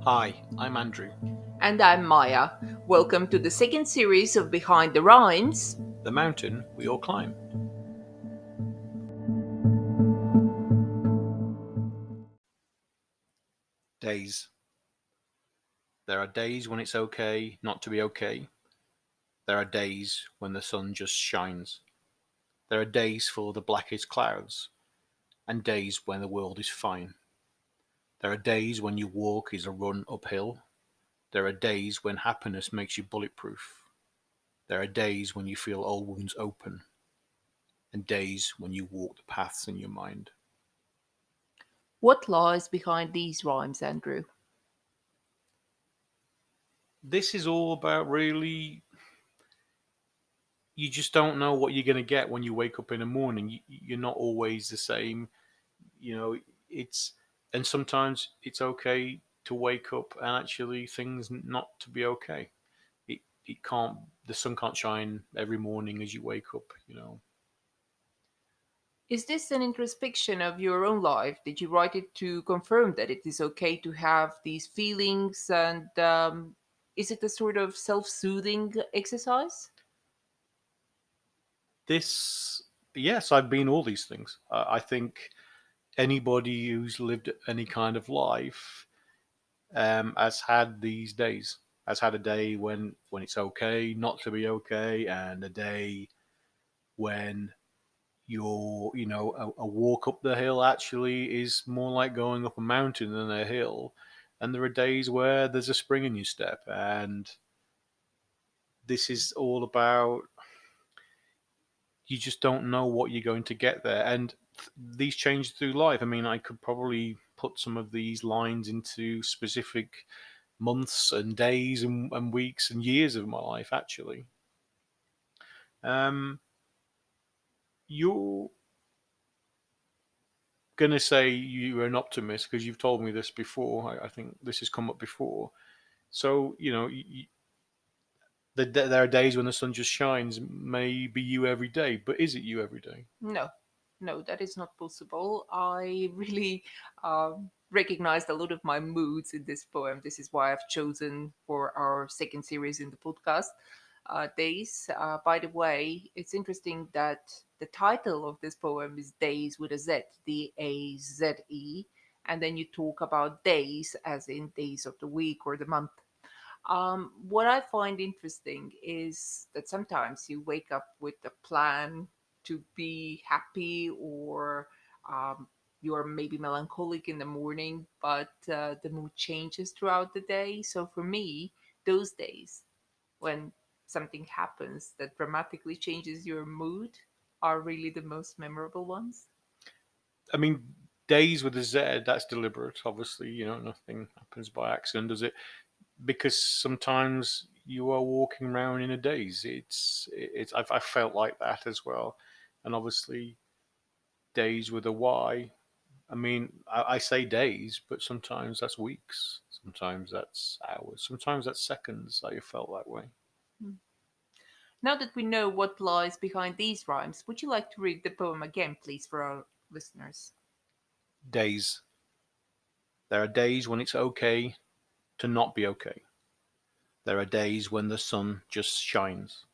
Hi, I'm Andrew. And I'm Maja. Welcome to the second series of Behind the Rhymes. The mountain we all climb. Days. There are days when it's okay not to be okay. There are days when the sun just shines. There are days full of the blackest clouds, and days when the world is fine. There are days when your walk is a run uphill. There are days when happiness makes you bulletproof. There are days when you feel all wounds open, and days when you walk the paths in your mind. What lies behind these rhymes, Andrew? This is all about really, you just don't know what you're going to get when you wake up in the morning. You're not always the same. You know, it's, and sometimes it's okay to wake up and actually things not to be okay. It can't, the sun can't shine every morning as you wake up. Is this an introspection of your own life? Did you write it to confirm that it is okay to have these feelings? And is it a sort of self soothing exercise? This, yes, I've been all these things. I think anybody who's lived any kind of life has had these days. Has had a day when it's okay not to be okay, and a day when a walk up the hill actually is more like going up a mountain than a hill. And there are days where there's a spring in your step, and this is all about, you just don't know what you're going to get there. And these change through life. I mean, I could probably put some of these lines into specific months and days and weeks and years of my life, actually. Um, you're going to say you're an optimist because you've told me this before. I think this has come up before. So, there are days when the sun just shines. May be you every day, but is it you every day? No, no, that is not possible. I really recognized a lot of my moods in this poem. This is why I've chosen for our second series in the podcast, Daze. By the way, it's interesting that the title of this poem is Daze with a Z, Daze. And then you talk about days as in days of the week or the month. What I find interesting is that sometimes you wake up with a plan to be happy, or you're maybe melancholic in the morning, but the mood changes throughout the day. So for me, those days when something happens that dramatically changes your mood are really the most memorable ones. I mean, days with a Z, that's deliberate. Obviously, nothing happens by accident, does it? Because sometimes you are walking around in a daze. I've felt like that as well, and obviously, days with a Y. I mean, I say days, but sometimes that's weeks, sometimes that's hours, sometimes that's seconds that you felt that way. Hmm. Now that we know what lies behind these rhymes, would you like to read the poem again, please, for our listeners? Days. There are days when it's okay to not be okay. There are days when the sun just shines.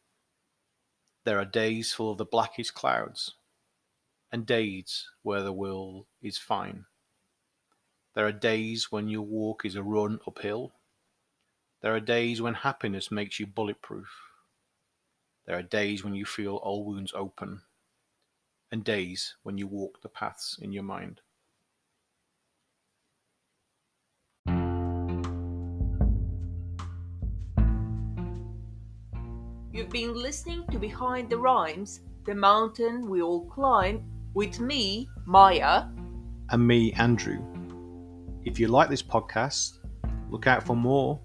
There are days full of the blackest clouds, and days where the world is fine. There are days when your walk is a run uphill. There are days when happiness makes you bulletproof. There are days when you feel all wounds open, and days when you walk the paths in your mind. You've been listening to Behind the Rhymes, the mountain we all climb, with me, Maja. And me, Andrew. If you like this podcast, look out for more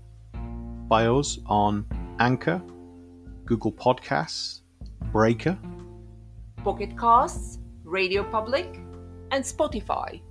by us on Anchor, Google Podcasts, Breaker, Pocket Casts, Radio Public, and Spotify.